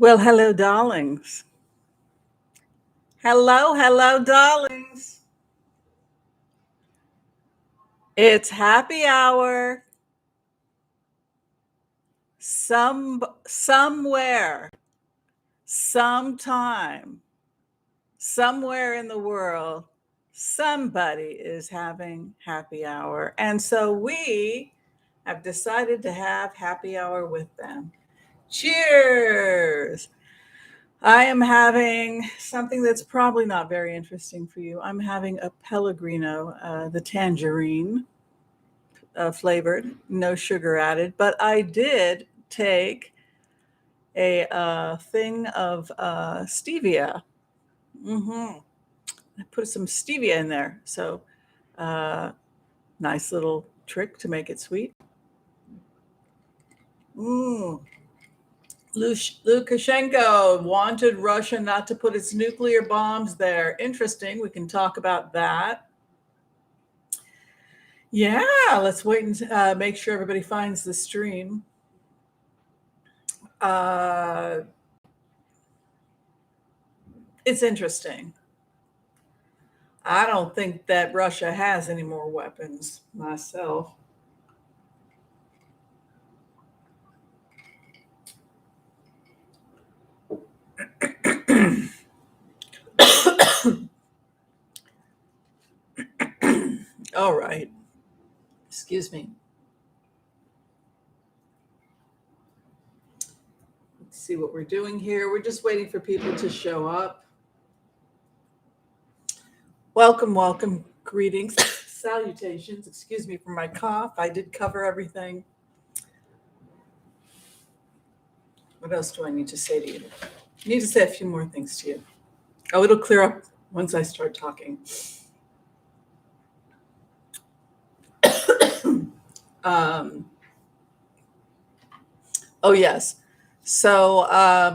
Well, hello, darlings. Hello, darlings. It's happy hour. Somewhere, sometime, somewhere in the world, somebody is having happy hour. And so we have decided to have happy hour with them. Cheers. I am having something that's probably not very interesting for you. I'm having a Pellegrino, the tangerine flavored, no sugar added. But I did take a thing of stevia. hmm I put some stevia in there. So, uh, nice little trick to make it sweet. Mm. Lukashenko wanted Russia not to put its nuclear bombs there. Interesting. We can talk about that. Yeah, let's wait and make sure everybody finds the stream. Uh, it's interesting. I don't think that Russia has any more weapons myself. All right. Excuse me. Let's see what we're doing here. We're just waiting for people to show up. Welcome. Greetings. Salutations. Excuse me for my cough. I did cover everything. What else do I need to say to you? I need to say a few more things to you. Oh, it'll clear up once I start talking. Oh yes. So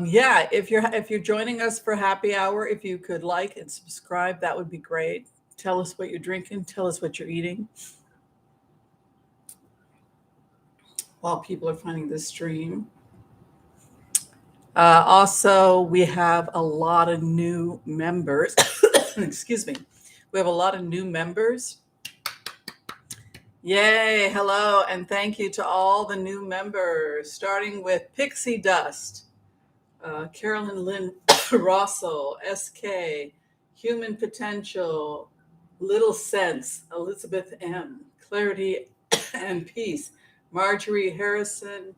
yeah, if you're joining us for happy hour, if you could like and subscribe, that would be great. Tell us what you're drinking. Tell us what you're eating. While people are finding the stream. Also, we have a lot of new members. Excuse me. We have a lot of new members. Yay, hello, and thank you to all the new members, starting with Pixie Dust, Carolyn Lynn Rossell, SK, Human Potential, Little Sense, Elizabeth M, Clarity and Peace, Marjorie Harrison,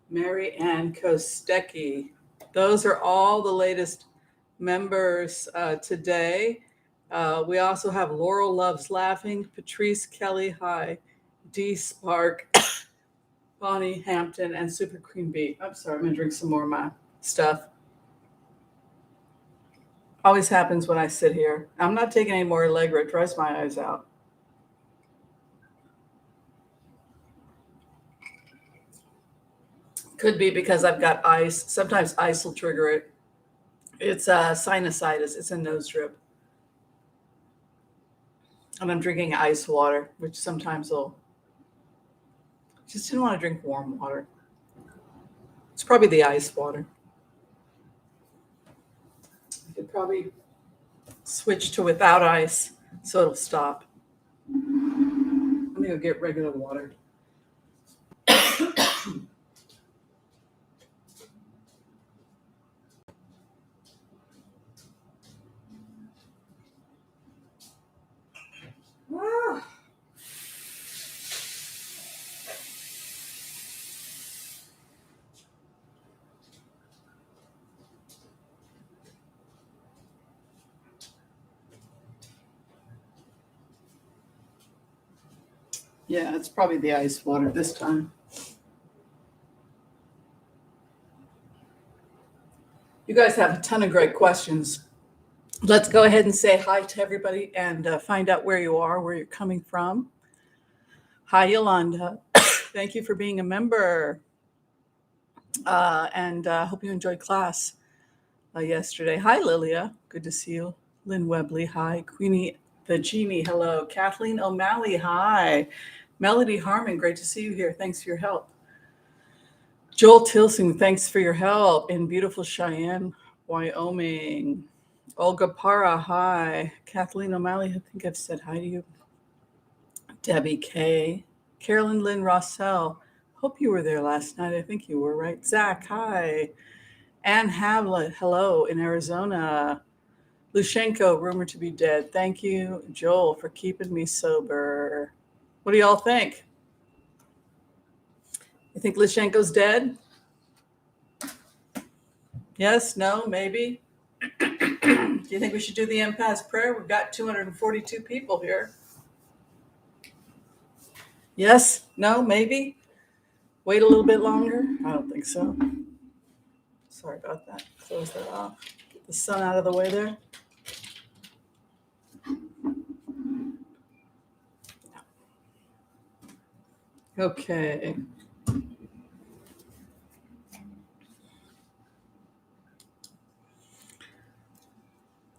Mary Ann Kostecki. Those are all the latest members today. We also have Laurel Loves Laughing, Patrice Kelly, hi, D Spark, Bonnie Hampton, and Super Queen Bee. I'm sorry, I'm gonna drink some more of my stuff. Always happens when I sit here. I'm not taking any more Allegra, it dries my eyes out. Could be because I've got ice. Sometimes ice will trigger it. It's sinusitis, it's a nose drip. And I'm drinking ice water, which sometimes will just didn't want to drink warm water. It's probably the ice water. I could probably switch to without ice so it'll stop. I'm gonna go get regular water. Yeah, it's probably the ice water this time. You guys have a ton of great questions. Let's go ahead and say hi to everybody and find out where you are, where you're coming from. Hi, Yolanda. Thank you for being a member. And hope you enjoyed class yesterday. Hi, Lilia. Good to see you. Lynn Webley. Hi. Queenie the Genie. Hello. Kathleen O'Malley. Hi. Melody Harmon. Great to see you here. Thanks for your help. Joel Tilsing, thanks for your help in beautiful Cheyenne, Wyoming. Olga Para, hi. Kathleen O'Malley, I think I've said hi to you. Debbie K. Carolyn Lynn Rossell, hope you were there last night. I think you were, right? Zach, hi. Ann Havlet, hello in Arizona. Lukashenko, rumored to be dead. Thank you, Joel, for keeping me sober. What do y'all think? You think Lukashenko's dead? Yes, no, maybe? Do you think we should do the impasse prayer? We've got 242 people here. Yes, no, maybe? Wait a little bit longer? I don't think so. Sorry about that. Close that off. Get the sun out of the way there. Okay.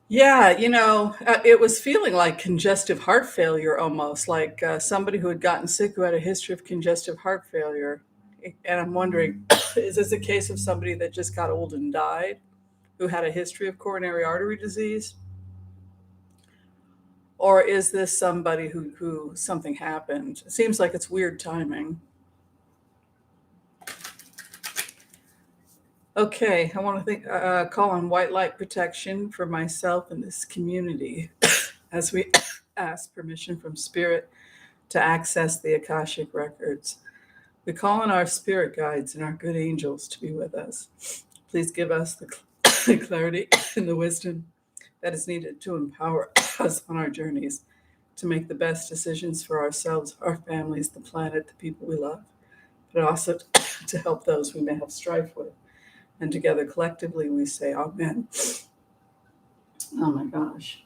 Yeah, it was feeling like congestive heart failure almost, like somebody who had gotten sick who had a history of congestive heart failure. And I'm wondering, is this a case of somebody that just got old and died, who had a history of coronary artery disease? Or is this somebody who something happened? It seems like it's weird timing. Okay, I want to call on white light protection for myself and this community as we ask permission from Spirit to access the Akashic records. We call on our spirit guides and our good angels to be with us. Please give us the clarity and the wisdom that is needed to empower us on our journeys to make the best decisions for ourselves, our families, the planet, the people we love, but also to help those we may have strife with. And together, collectively, we say, Amen. Oh my gosh.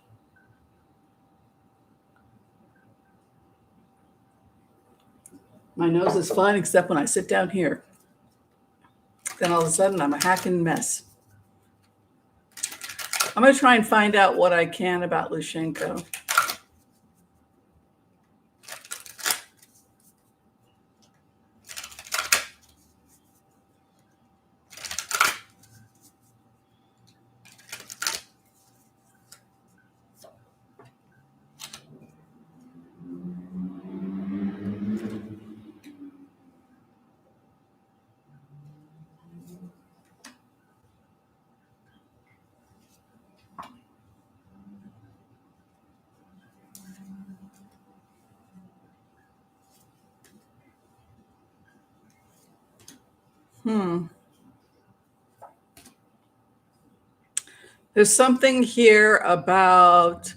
My nose is fine except when I sit down here. Then all of a sudden, I'm a hacking mess. I'm going to try and find out what I can about Lukashenko. There's something here about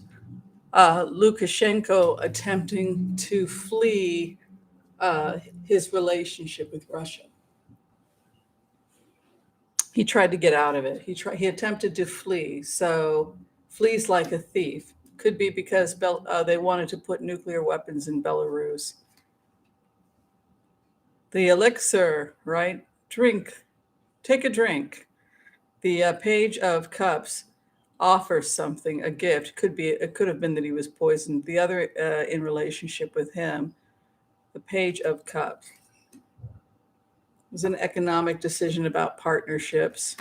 Lukashenko attempting to flee his relationship with Russia. He tried to get out of it. He attempted to flee. So flees like a thief. Could be because they wanted to put nuclear weapons in Belarus. The elixir, right? Drink. Take a drink. The Page of Cups offers something, a gift. It could have been that he was poisoned. The other in relationship with him, the Page of Cups, was an economic decision about partnerships.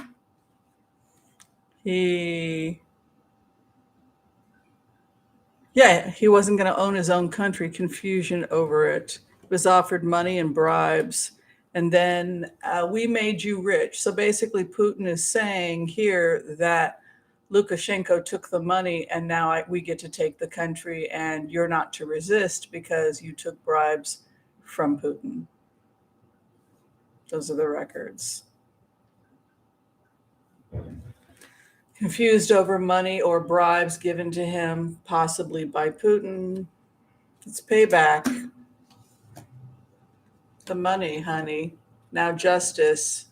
He wasn't going to own his own country. Confusion over it. Was offered money and bribes. And then we made you rich. So basically, Putin is saying here that Lukashenko took the money and now we get to take the country and you're not to resist because you took bribes from Putin. Those are the records. Confused over money or bribes given to him, possibly by Putin. It's payback. The money, honey. Now justice.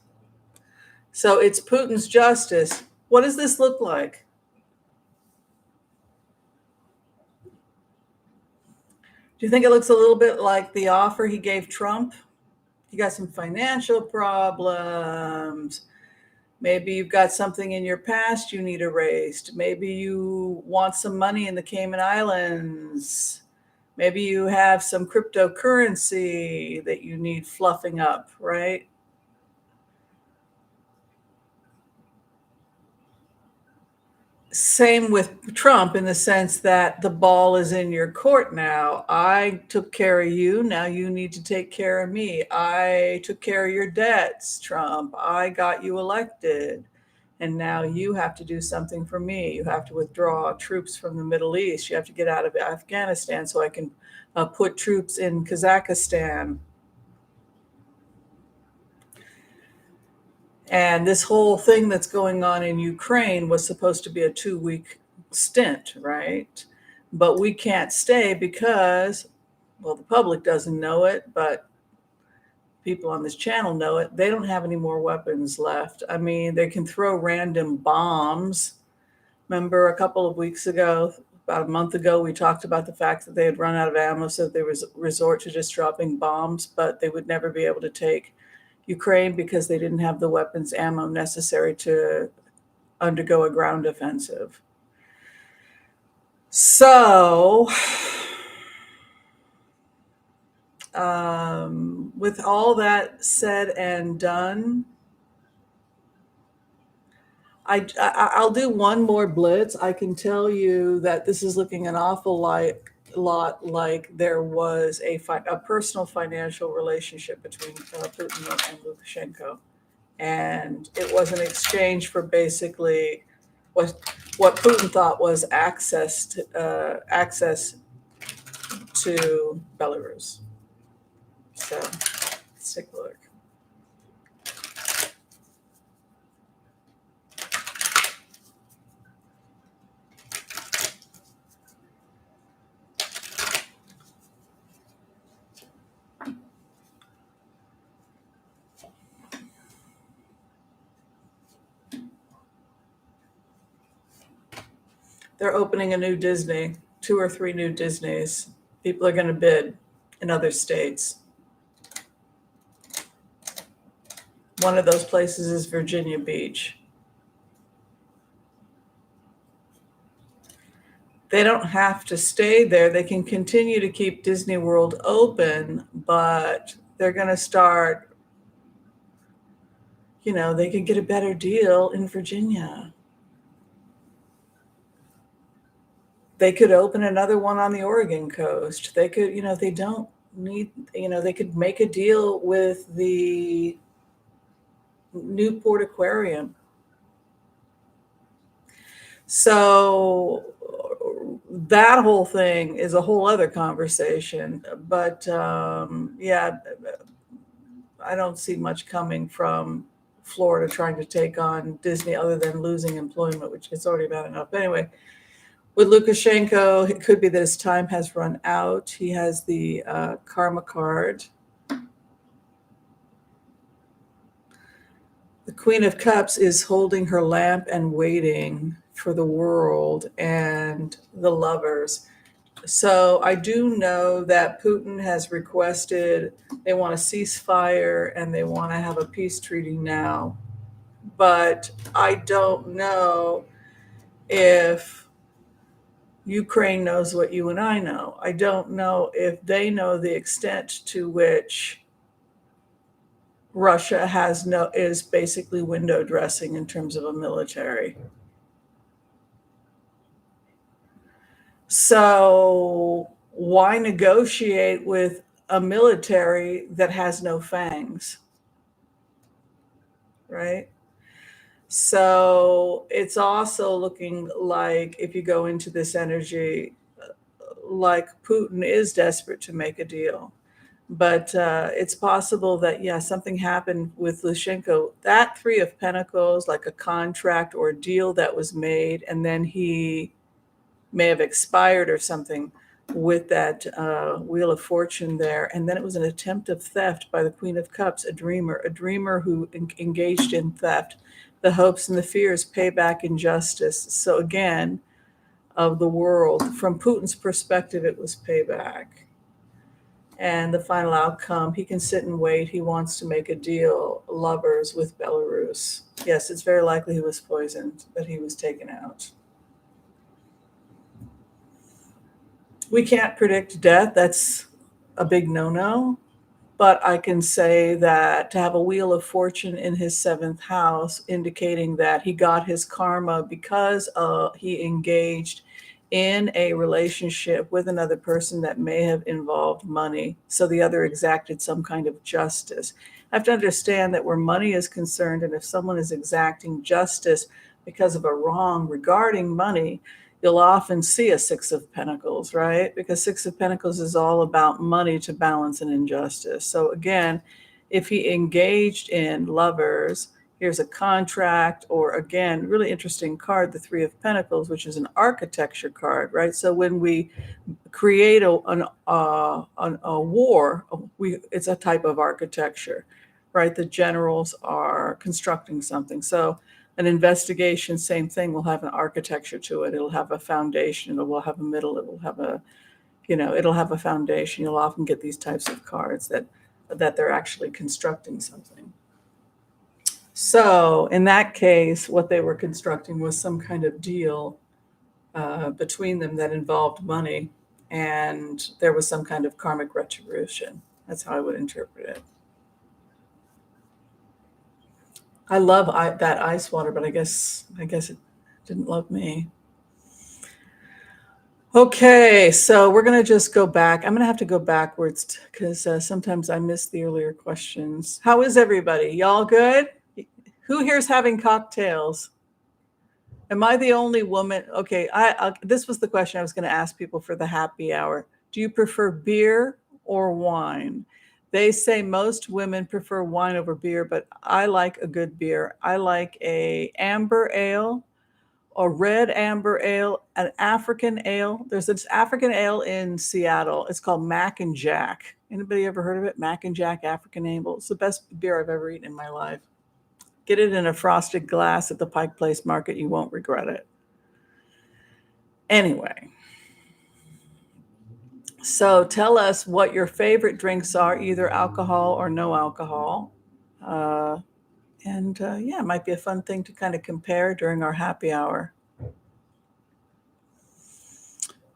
So it's Putin's justice. What does this look like? Do you think it looks a little bit like the offer he gave Trump? You got some financial problems. Maybe you've got something in your past you need erased. Maybe you want some money in the Cayman Islands. Maybe you have some cryptocurrency that you need fluffing up, right? Same with Trump in the sense that the ball is in your court now. I took care of you. Now you need to take care of me. I took care of your debts, Trump. I got you elected. And now you have to do something for me. You have to withdraw troops from the Middle East. You have to get out of Afghanistan so I can put troops in Kazakhstan. And this whole thing that's going on in Ukraine was supposed to be a 2-week stint, right? But we can't stay because, well, the public doesn't know it, but people on this channel know it. They don't have any more weapons left. I mean, they can throw random bombs. Remember a couple of weeks ago, about a month ago, we talked about the fact that they had run out of ammo, so they resort to just dropping bombs, but they would never be able to take Ukraine because they didn't have the weapons ammo necessary to undergo a ground offensive. So, with all that said and done, I'll do one more blitz. I can tell you that this is looking an awful lot like there was a personal financial relationship between Putin and Lukashenko. And it was an exchange for basically what Putin thought was access to Belarus. So let's take a look. They're opening a new Disney, 2 or 3 new Disneys. People are going to bid in other states. One of those places is Virginia Beach. They don't have to stay there. They can continue to keep Disney World open, but they're going to start, they could get a better deal in Virginia. They could open another one on the Oregon coast. They could, they don't need, they could make a deal with the Newport Aquarium. So that whole thing is a whole other conversation. But yeah, I don't see much coming from Florida trying to take on Disney other than losing employment, which is already bad enough. Anyway, with Lukashenko, it could be that his time has run out. He has the karma card. The Queen of Cups is holding her lamp and waiting for the world and the lovers. So I do know that Putin has requested they want a ceasefire and they want to have a peace treaty now. But I don't know if Ukraine knows what you and I know. I don't know if they know the extent to which Russia is basically window dressing in terms of a military. So why negotiate with a military that has no fangs? Right? So it's also looking like, if you go into this energy, like Putin is desperate to make a deal. But it's possible that, yeah, something happened with Lukashenko. That 3 of Pentacles, like a contract or a deal that was made, and then he may have expired or something with that Wheel of Fortune there. And then it was an attempt of theft by the Queen of Cups, a dreamer who engaged in theft. The hopes and the fears pay back injustice. So again, of the world, from Putin's perspective, it was payback. And the final outcome, he can sit and wait. He wants to make a deal, lovers with Belarus. Yes, it's very likely he was poisoned, that he was taken out. We can't predict death. That's a big no-no. But I can say that to have a wheel of fortune in his seventh house, indicating that he got his karma because he engaged in a relationship with another person that may have involved money. So the other exacted some kind of justice. I have to understand that where money is concerned, and if someone is exacting justice because of a wrong regarding money, you'll often see a Six of Pentacles, right? Because Six of Pentacles is all about money to balance an injustice. So again, if he engaged in lovers, here's a contract, or again, really interesting card, the Three of Pentacles, which is an architecture card, right? So when we create a war, it's a type of architecture, right? The generals are constructing something. So an investigation, same thing, will have an architecture to it. It'll have a foundation. It will have a middle. It will have it'll have a foundation. You'll often get these types of cards that they're actually constructing something. So in that case, what they were constructing was some kind of deal between them that involved money, and there was some kind of karmic retribution. That's how I would interpret it. I love that ice water, but I guess it didn't love me. Okay, so we're going to just go back. I'm going to have to go backwards because sometimes I miss the earlier questions. How is everybody? Y'all good? Who here's having cocktails? Am I the only woman? Okay, this was the question I was going to ask people for the happy hour. Do you prefer beer or wine? They say most women prefer wine over beer, but I like a good beer. I like a amber ale, a red amber ale, an African ale. There's this African ale in Seattle. It's called Mac and Jack. Anybody ever heard of it? Mac and Jack African ale. It's the best beer I've ever eaten in my life. Get it in a frosted glass at the Pike Place Market. You won't regret it. Anyway, so tell us what your favorite drinks are, either alcohol or no alcohol. Yeah, it might be a fun thing to kind of compare during our happy hour.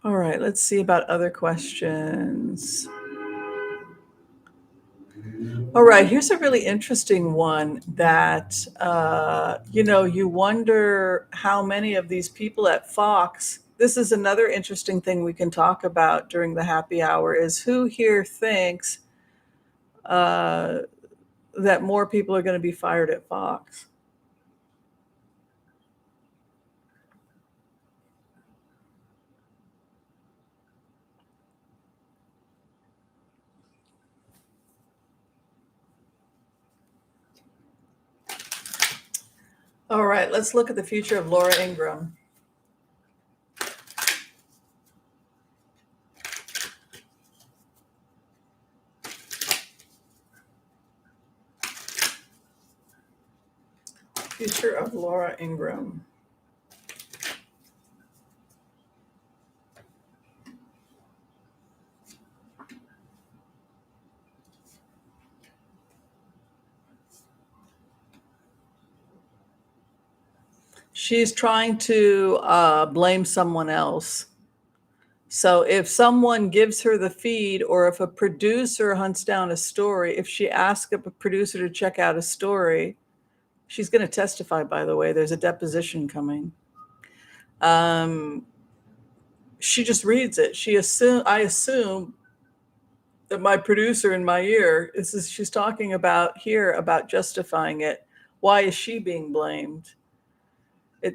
All right, let's see about other questions. All right, here's a really interesting one that, you wonder how many of these people at Fox, this is another interesting thing we can talk about during the happy hour, is who here thinks that more people are going to be fired at Fox? All right, let's look at the future of Laura Ingram. Future of Laura Ingram. She's trying to blame someone else. So if someone gives her the feed, or if a producer hunts down a story, if she asks a producer to check out a story, she's going to testify, by the way. There's a deposition coming. She just reads it. I assume that my producer in my ear, she's talking about justifying it. Why is she being blamed?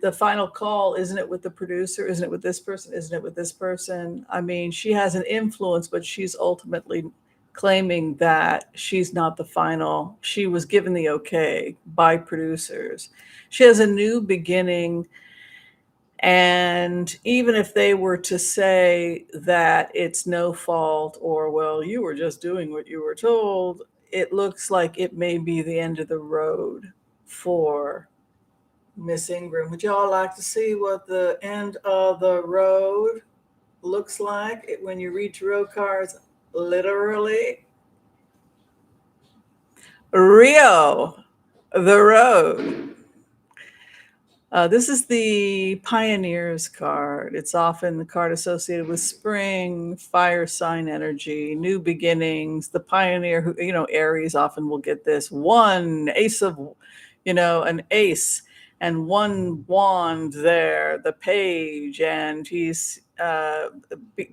The final call, isn't it with the producer? Isn't it with this person? Isn't it with this person? I mean, she has an influence, but she's ultimately claiming that she's not the final. She was given the okay by producers. She has a new beginning. And even if they were to say that it's no fault, or, well, you were just doing what you were told, it looks like it may be the end of the road for Miss Ingram. Would y'all like to see what the end of the road looks like when you read tarot cards literally? Rio, the road. This is the Pioneers card. It's often the card associated with spring, fire sign energy, new beginnings. The Pioneer, who, Aries often will get this one ace of, an ace and one wand there, the page, and he's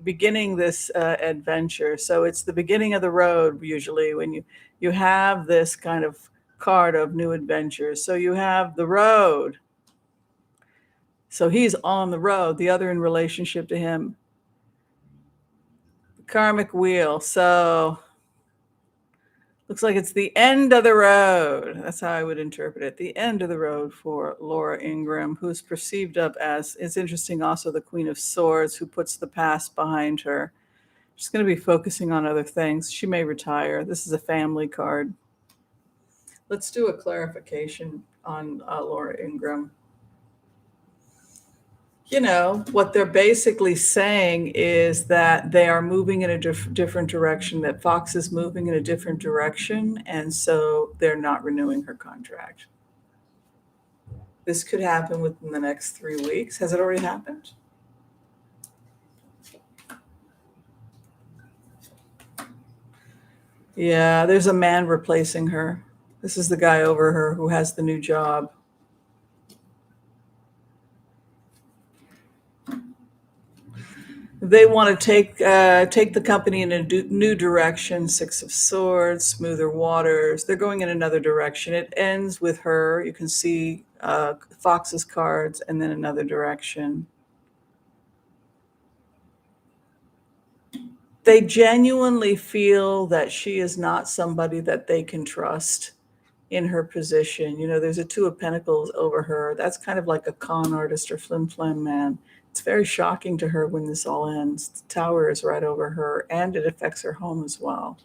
beginning this adventure. So it's the beginning of the road usually when you have this kind of card of new adventures. So you have the road. So he's on the road, the other in relationship to him. Karmic wheel. So looks like it's the end of the road. That's how I would interpret it. The end of the road for Laura Ingram, who's perceived up as, it's interesting, also the Queen of Swords, who puts the past behind her. She's going to be focusing on other things. She may retire. This is a family card. Let's do a clarification on Laura Ingram. What they're basically saying is that they are moving in a different direction, that Fox is moving in a different direction, and so they're not renewing her contract. This could happen within the next 3 weeks. Has it already happened? Yeah, there's a man replacing her. This is the guy over her who has the new job. They want to take the company in a new direction. Six of Swords, smoother waters. They're going in another direction. It ends with her. You can see Fox's cards, and then another direction. They genuinely feel that she is not somebody that they can trust in her position. There's a Two of Pentacles over her. That's kind of like a con artist or flim-flam man. It's very shocking to her when this all ends. The Tower is right over her, and it affects her home as well.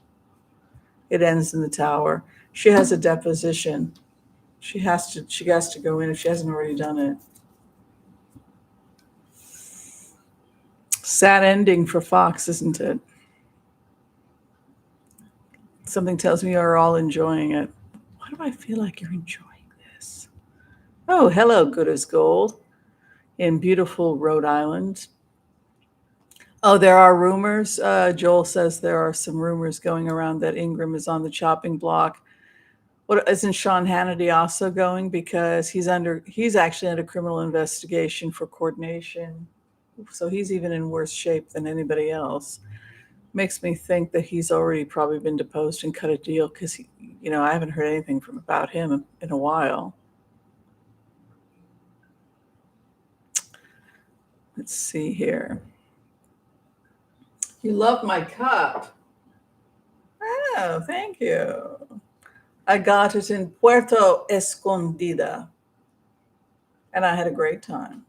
It ends in the Tower. She has a deposition. She has to go in if she hasn't already done it. Sad ending for Fox, isn't it? Something tells me you're all enjoying it. Why do I feel like you're enjoying this? Oh, hello, good as gold. In beautiful Rhode Island. Oh, there are rumors. Joel says there are some rumors going around that Ingram is on the chopping block. What isn't Sean Hannity also going? Because he's actually under criminal investigation for coordination. So he's even in worse shape than anybody else. Makes me think that he's already probably been deposed and cut a deal because I haven't heard anything about him in a while. Let's see here. You love my cup. Oh, thank you. I got it in Puerto Escondida, and I had a great time.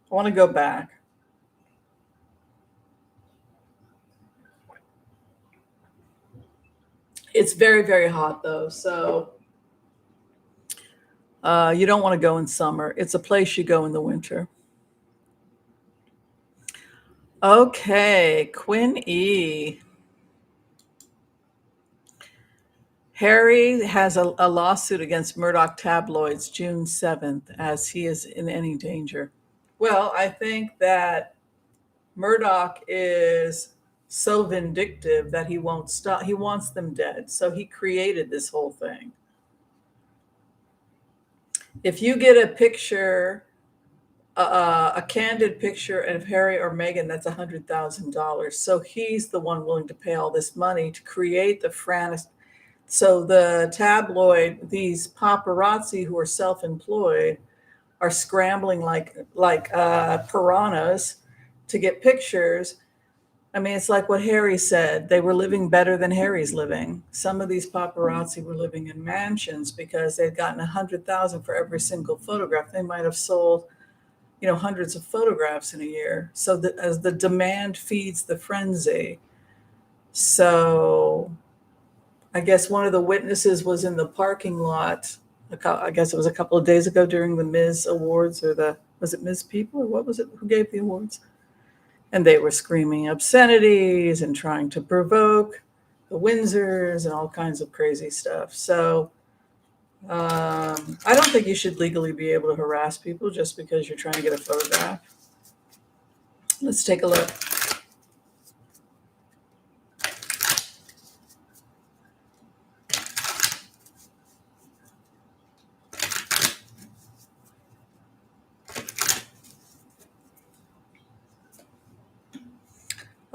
I want to go back. It's very, very hot, though, so you don't want to go in summer. It's a place you go in the winter. Okay, Quinn E. Harry has a lawsuit against Murdoch Tabloids June 7th, as he is in any danger. Well, I think that Murdoch is so vindictive that he won't stop. He wants them dead. So he created this whole thing. If you get a picture, a candid picture of Harry or Meghan, that's $100,000. So he's the one willing to pay all this money to create the frantic. So the tabloid, these paparazzi who are self-employed, are scrambling like piranhas to get pictures. I mean, it's like what Harry said. They were living better than Harry's living. Some of these paparazzi were living in mansions because they'd gotten 100,000 for every single photograph. They might have sold, hundreds of photographs in a year. So as the demand feeds the frenzy. So I guess one of the witnesses was in the parking lot. I guess it was a couple of days ago during the Ms. Awards, or was it Ms. People, or what was it? Who gave the awards? And they were screaming obscenities and trying to provoke the Windsors and all kinds of crazy stuff. So I don't think you should legally be able to harass people just because you're trying to get a photograph. Let's take a look.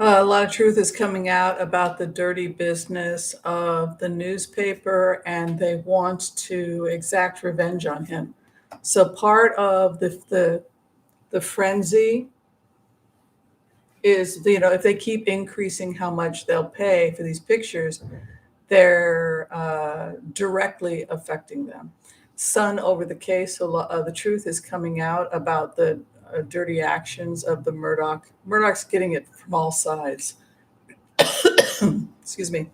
A lot of truth is coming out about the dirty business of the newspaper, and they want to exact revenge on him. So part of the frenzy is, if they keep increasing how much they'll pay for these pictures, they're directly affecting them. Sun over the case, so the truth is coming out about the dirty actions of the Murdoch. Murdoch's getting it from all sides. Excuse me.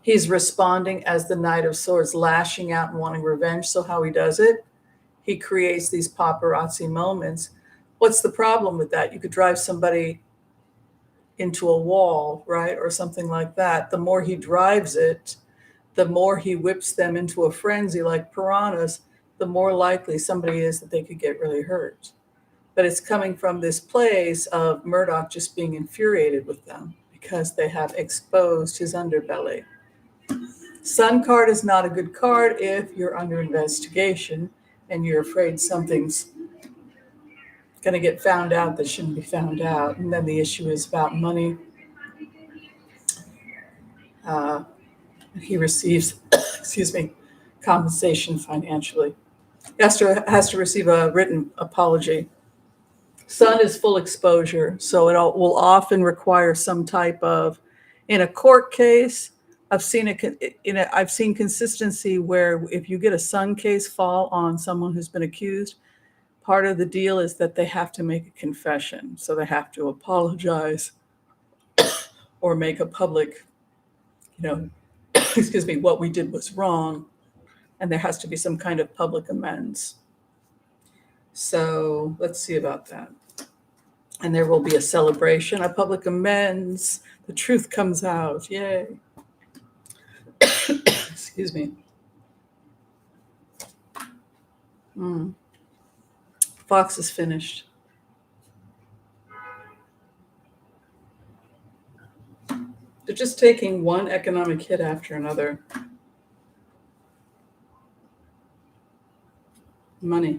He's responding as the Knight of Swords, lashing out and wanting revenge. So how he does it, he creates these paparazzi moments. What's the problem with that? You could drive somebody into a wall, right? Or something like that. The more he drives it, the more he whips them into a frenzy like piranhas, the more likely somebody is that they could get really hurt. But it's coming from this place of Murdoch just being infuriated with them because they have exposed his underbelly. Sun card is not a good card if you're under investigation and you're afraid something's going to get found out that shouldn't be found out. And then the issue is about money. He receives, excuse me, compensation financially. He has to receive a written apology. Sun is full exposure, so it will often require some type of, in a court case, I've seen consistency where if you get a Sun case fall on someone who's been accused, part of the deal is that they have to make a confession. So they have to apologize or make a public, excuse me, what we did was wrong. And there has to be some kind of public amends. So let's see about that. And there will be a celebration, a public amends. The truth comes out. Yay. Excuse me. Fox is finished. They're just taking one economic hit after another. Money,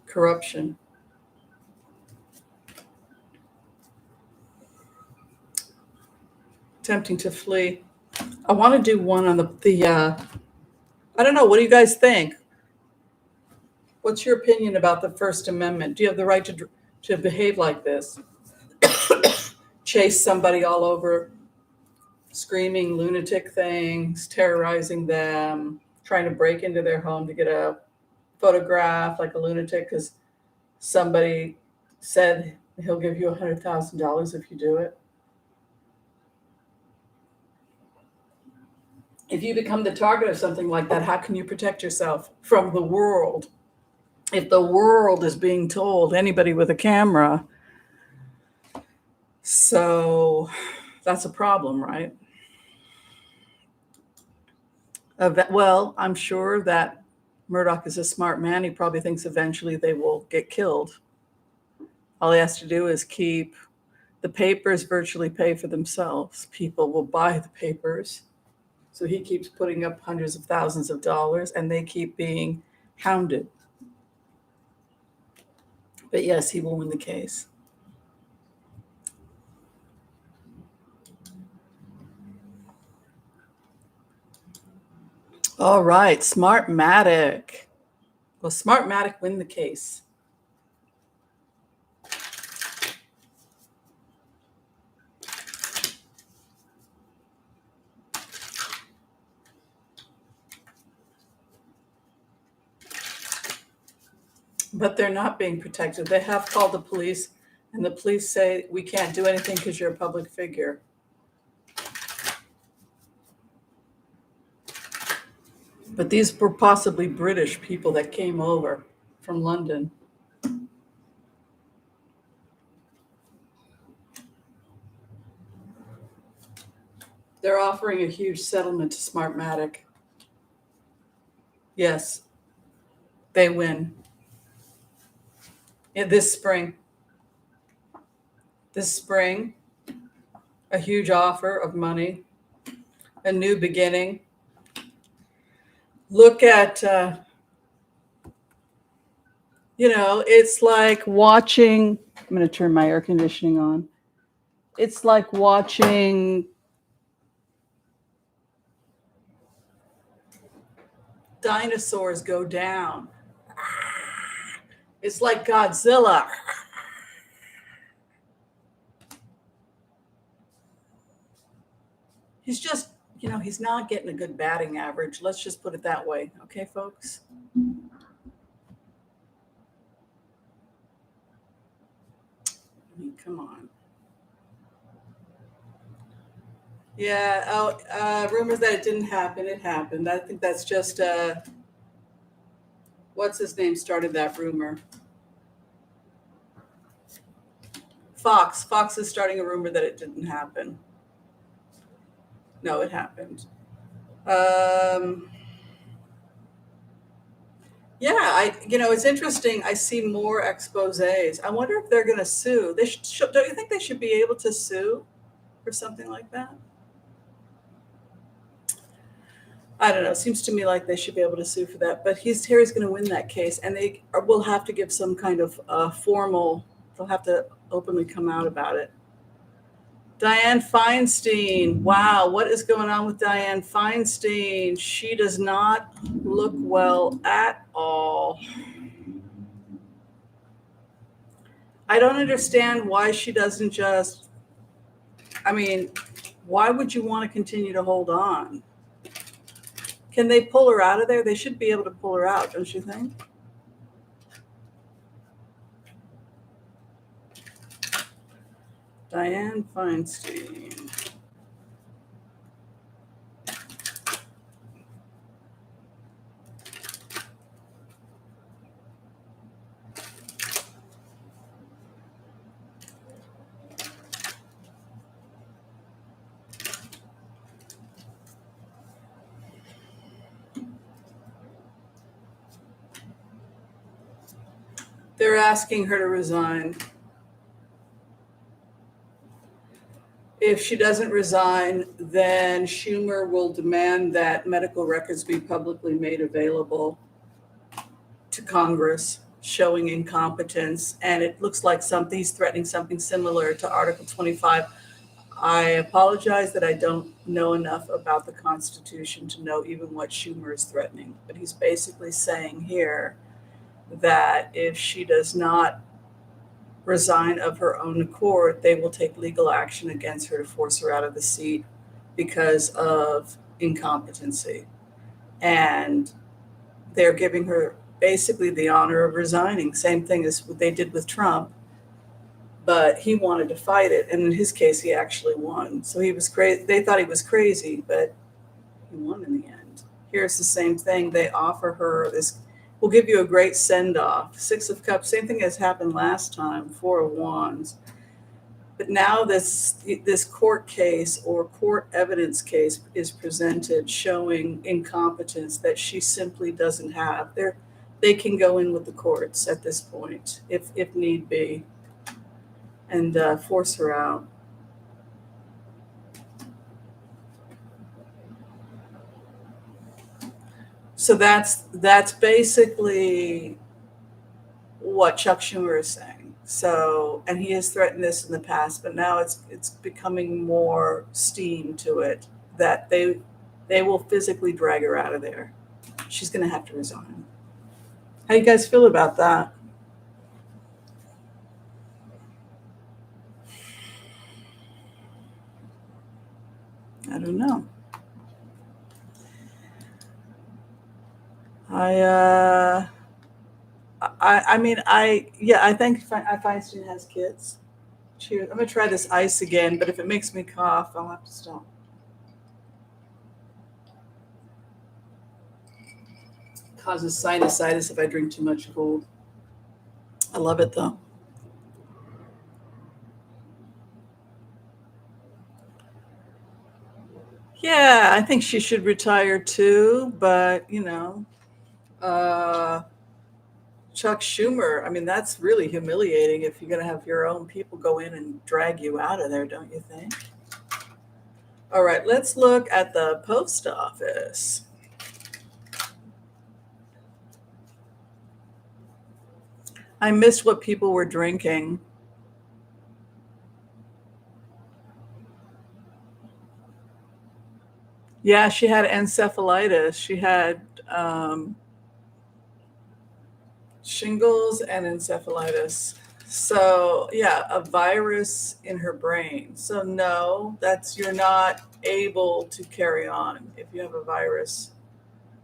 corruption. Attempting to flee. I want to do one on I don't know, what do you guys think? What's your opinion about the First Amendment? Do you have the right to behave like this? Chase somebody all over, screaming lunatic things, terrorizing them, trying to break into their home to get a photograph like a lunatic because somebody said he'll give you $100,000 if you do it. If you become the target of something like that, how can you protect yourself from the world? If the world is being told, anybody with a camera. So that's a problem, right? Well, I'm sure that Murdoch is a smart man. He probably thinks eventually they will get killed. All he has to do is keep the papers virtually pay for themselves. People will buy the papers. So he keeps putting up hundreds of thousands of dollars and they keep being hounded. But yes, he will win the case. All right, Smartmatic. Will Smartmatic win the case? But they're not being protected. They have called the police, and the police say, we can't do anything because you're a public figure. But these were possibly British people that came over from London. They're offering a huge settlement to Smartmatic. Yes, they win. Yeah, this spring. This spring, a huge offer of money, a new beginning. Look at, it's like watching. I'm going to turn my air conditioning on. It's like watching dinosaurs go down. It's like Godzilla. He's just, he's not getting a good batting average. Let's just put it that way. Okay, folks? I mean, come on. Yeah. Oh, rumors that it didn't happen. It happened. I think that's just, what's his name started that rumor? Fox. Fox is starting a rumor that it didn't happen. No, it happened. Yeah, it's interesting. I see more exposés. I wonder if they're going to sue. Don't you think they should be able to sue for something like that? I don't know. It seems to me like they should be able to sue for that. But Harry's going to win that case, and they will have to give some kind of formal. They'll have to openly come out about it. Diane Feinstein. Wow, what is going on with Diane Feinstein? She does not look well at all. I don't understand why she doesn't just, why would you want to continue to hold on? Can they pull her out of there? They should be able to pull her out, don't you think? Diane Feinstein. They're asking her to resign. If she doesn't resign, then Schumer will demand that medical records be publicly made available to Congress, showing incompetence. And it looks like he's threatening something similar to Article 25. I apologize that I don't know enough about the Constitution to know even what Schumer is threatening. But he's basically saying here that if she does not resign of her own accord, they will take legal action against her to force her out of the seat because of incompetency. And they're giving her basically the honor of resigning. Same thing as what they did with Trump, but he wanted to fight it. And in his case, he actually won. So he was crazy. They thought he was crazy, but he won in the end. Here's the same thing. They offer her this, we'll give you a great send-off. 6 of Cups, same thing as happened last time, 4 of Wands. But now this court case or court evidence case is presented showing incompetence that she simply doesn't have. They can go in with the courts at this point, if need be, and force her out. So that's basically what Chuck Schumer is saying. So, and he has threatened this in the past, but now it's becoming more steam to it that they will physically drag her out of there. She's going to have to resign. How you guys feel about that? I don't know. I think Feinstein has kids. Cheers. I'm gonna try this ice again, but if it makes me cough, I'll have to stop. It causes sinusitis if I drink too much cold. I love it though. Yeah, I think she should retire too, but Uh, Chuck Schumer, I mean, that's really humiliating if you're going to have your own people go in and drag you out of there, don't you think? All right, let's look at the post office. I missed what people were drinking. Yeah, she had encephalitis. She had shingles and encephalitis. So, yeah, a virus in her brain. So, no, that's you're not able to carry on if you have a virus.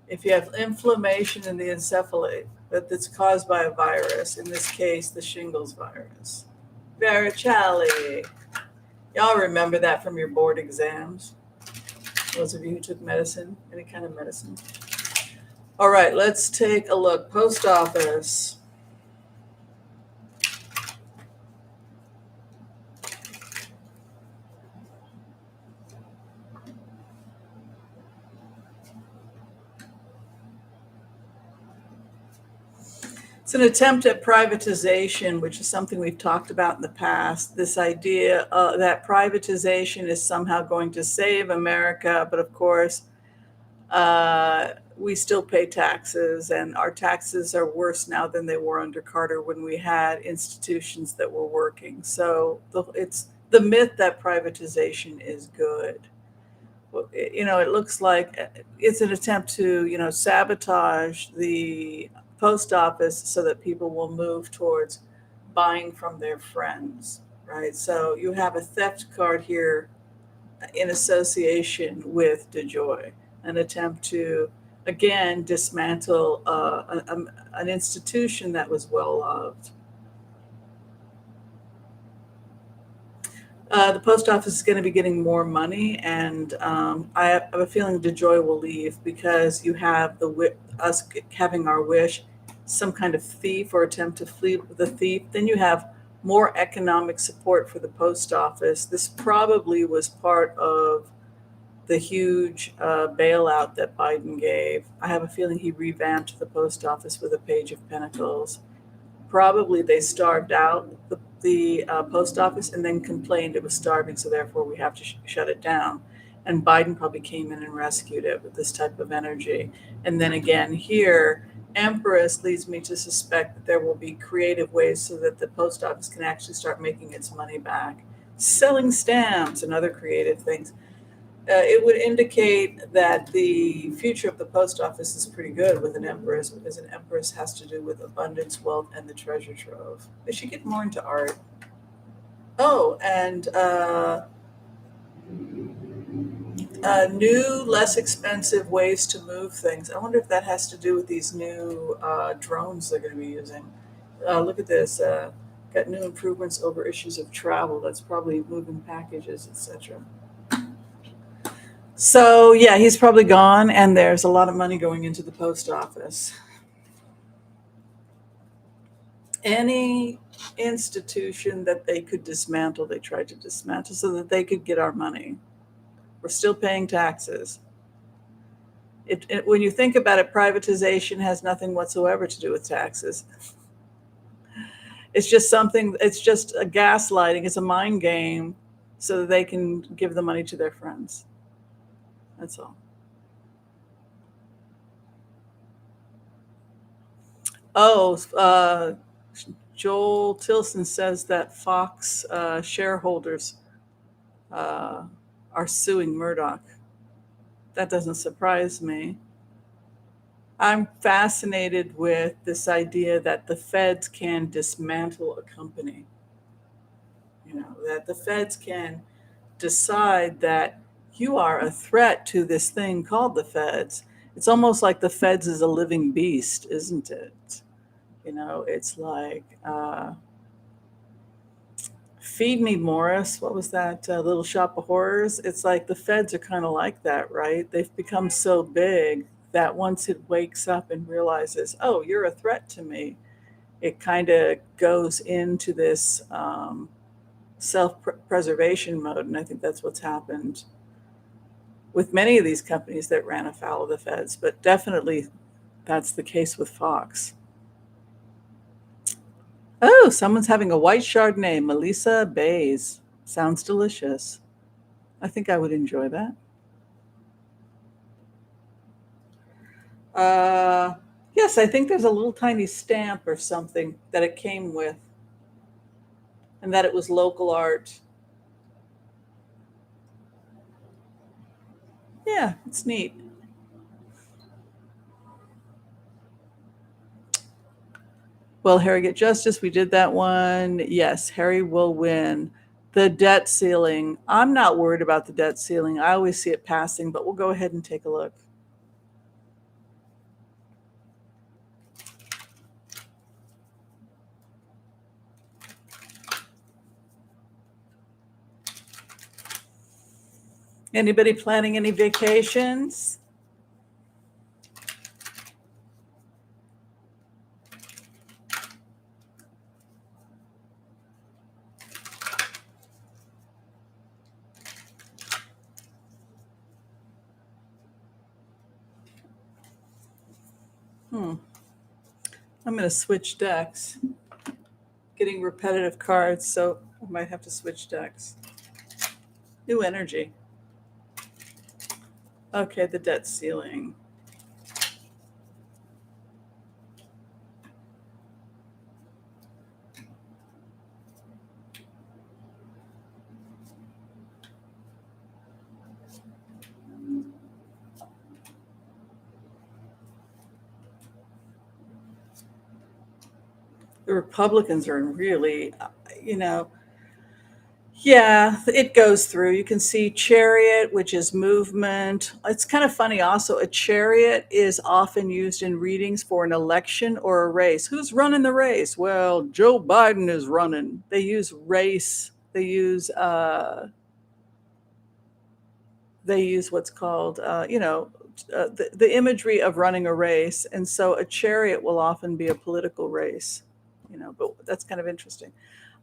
If you have inflammation in the encephalate that's caused by a virus, in this case, the shingles virus. Varicella. Y'all remember that from your board exams? Those of you who took medicine, any kind of medicine. All right, let's take a look. Post office. It's an attempt at privatization, which is something we've talked about in the past. This idea that privatization is somehow going to save America, but of course, we still pay taxes, and our taxes are worse now than they were under Carter when we had institutions that were working. So it's the myth that privatization is good. It looks like it's an attempt to, sabotage the post office so that people will move towards buying from their friends, right? So you have a theft card here in association with DeJoy, an attempt to, again, dismantle an institution that was well loved. The post office is going to be getting more money, and I have a feeling DeJoy will leave because you have us having our wish, some kind of thief or attempt to flee with a thief. Then you have more economic support for the post office. This probably was part of the huge bailout that Biden gave. I have a feeling he revamped the post office with a page of pentacles. Probably they starved out the post office and then complained it was starving, so therefore we have to shut it down. And Biden probably came in and rescued it with this type of energy. And then again, here, Empress leads me to suspect that there will be creative ways so that the post office can actually start making its money back. Selling stamps and other creative things. It would indicate that the future of the post office is pretty good with an empress, because an empress has to do with abundance, wealth, and the treasure trove. They should get more into art. Oh, and new, less expensive ways to move things. I wonder if that has to do with these new drones they're going to be using. Look at this. Got new improvements over issues of travel. That's probably moving packages, etc. So, yeah, he's probably gone, and there's a lot of money going into the post office. Any institution that they could dismantle, they tried to dismantle so that they could get our money. We're still paying taxes. When you think about it, privatization has nothing whatsoever to do with taxes. It's just a gaslighting, it's a mind game so that they can give the money to their friends. That's all. Oh, Joel Tilson says that Fox shareholders uh, are suing Murdoch. That doesn't surprise me. I'm fascinated with this idea that the feds can dismantle a company. That the feds can decide that you are a threat to this thing called the feds. It's almost like the feds is a living beast, isn't it? It's like Feed Me Morris. What was that Little Shop of Horrors? It's like the feds are kind of like that, right? They've become so big that once it wakes up and realizes, oh, you're a threat to me, it kind of goes into this self-preservation mode. And I think that's what's happened with many of these companies that ran afoul of the feds, but definitely that's the case with Fox. Oh, someone's having a white Chardonnay, Melissa Bays. Sounds delicious. I think I would enjoy that. Uh, yes, I think there's a little tiny stamp or something that it came with, and that it was local art. Yeah, it's neat. Will Harry get justice? We did that one. Yes, Harry will win. The debt ceiling. I'm not worried about the debt ceiling. I always see it passing, but we'll go ahead and take a look. Anybody planning any vacations? Hmm. I'm going to switch decks. Getting repetitive cards, so I might have to switch decks. New energy. Okay, the debt ceiling. The Republicans are really, you know, yeah, it goes through. You can see chariot, which is movement. It's kind of funny also. A chariot is often used in readings for an election or a race. Who's running the race? Well, Joe Biden is running. They use race. They use what's called, the imagery of running a race. And so a chariot will often be a political race, but that's kind of interesting.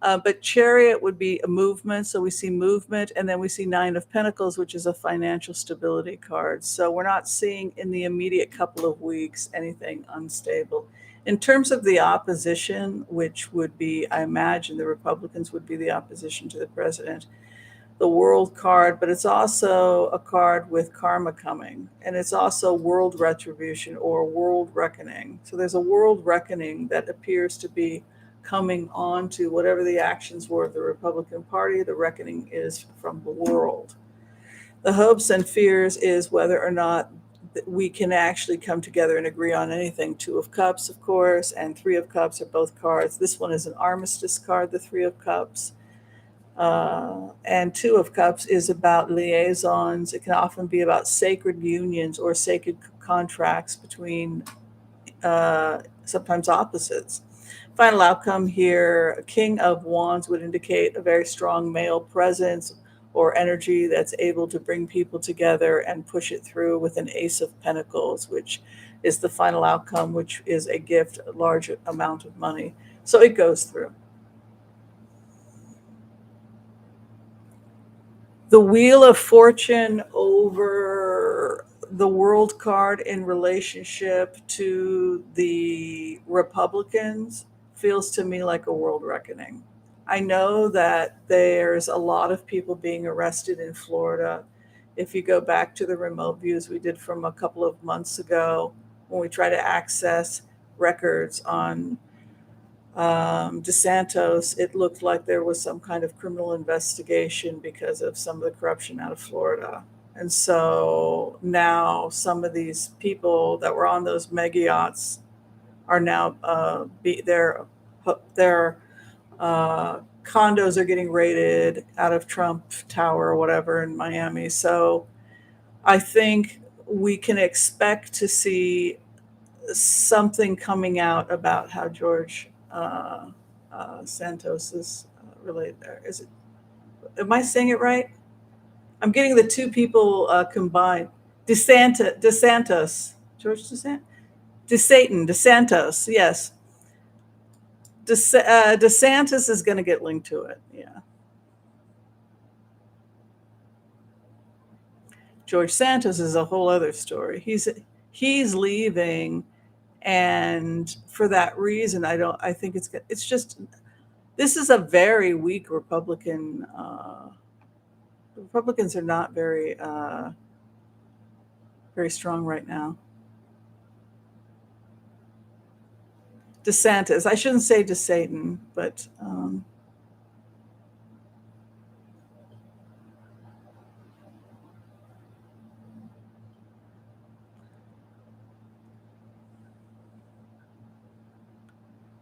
But chariot would be a movement. So we see movement, and then we see Nine of Pentacles, which is a financial stability card. So we're not seeing in the immediate couple of weeks anything unstable. In terms of the opposition, which would be, I imagine the Republicans would be the opposition to the president, the world card, but it's also a card with karma coming. And it's also world retribution or world reckoning. So there's a world reckoning that appears to be coming on to whatever the actions were of the Republican Party. The reckoning is from the world. The hopes and fears is whether or not we can actually come together and agree on anything. Two of Cups, of course, and Three of Cups are both cards. This one is an armistice card, the Three of Cups. And Two of Cups is about liaisons. It can often be about sacred unions or sacred contracts between sometimes opposites. Final outcome here, King of Wands would indicate a very strong male presence or energy that's able to bring people together and push it through, with an Ace of Pentacles, which is the final outcome, which is a gift, a large amount of money. So it goes through. The Wheel of Fortune over the World card in relationship to the Republicans feels to me like a world reckoning. I know that there's a lot of people being arrested in Florida. If you go back to the remote views we did from a couple of months ago, when we try to access records on DeSantos, it looked like there was some kind of criminal investigation because of some of the corruption out of Florida. And so now some of these people that were on those mega yachts are now their condos are getting raided out of Trump Tower or whatever in Miami. So I think we can expect to see something coming out about how George Santos is related there. Is it? Am I saying it right? I'm getting the two people combined. DeSantos, George DeSantos. Yes, DeSantis is going to get linked to it. Yeah, George Santos is a whole other story. He's leaving And for that reason, I think it's just, this is a very weak Republican. Republicans are not very strong right now. DeSantis, I shouldn't say DeSatan, but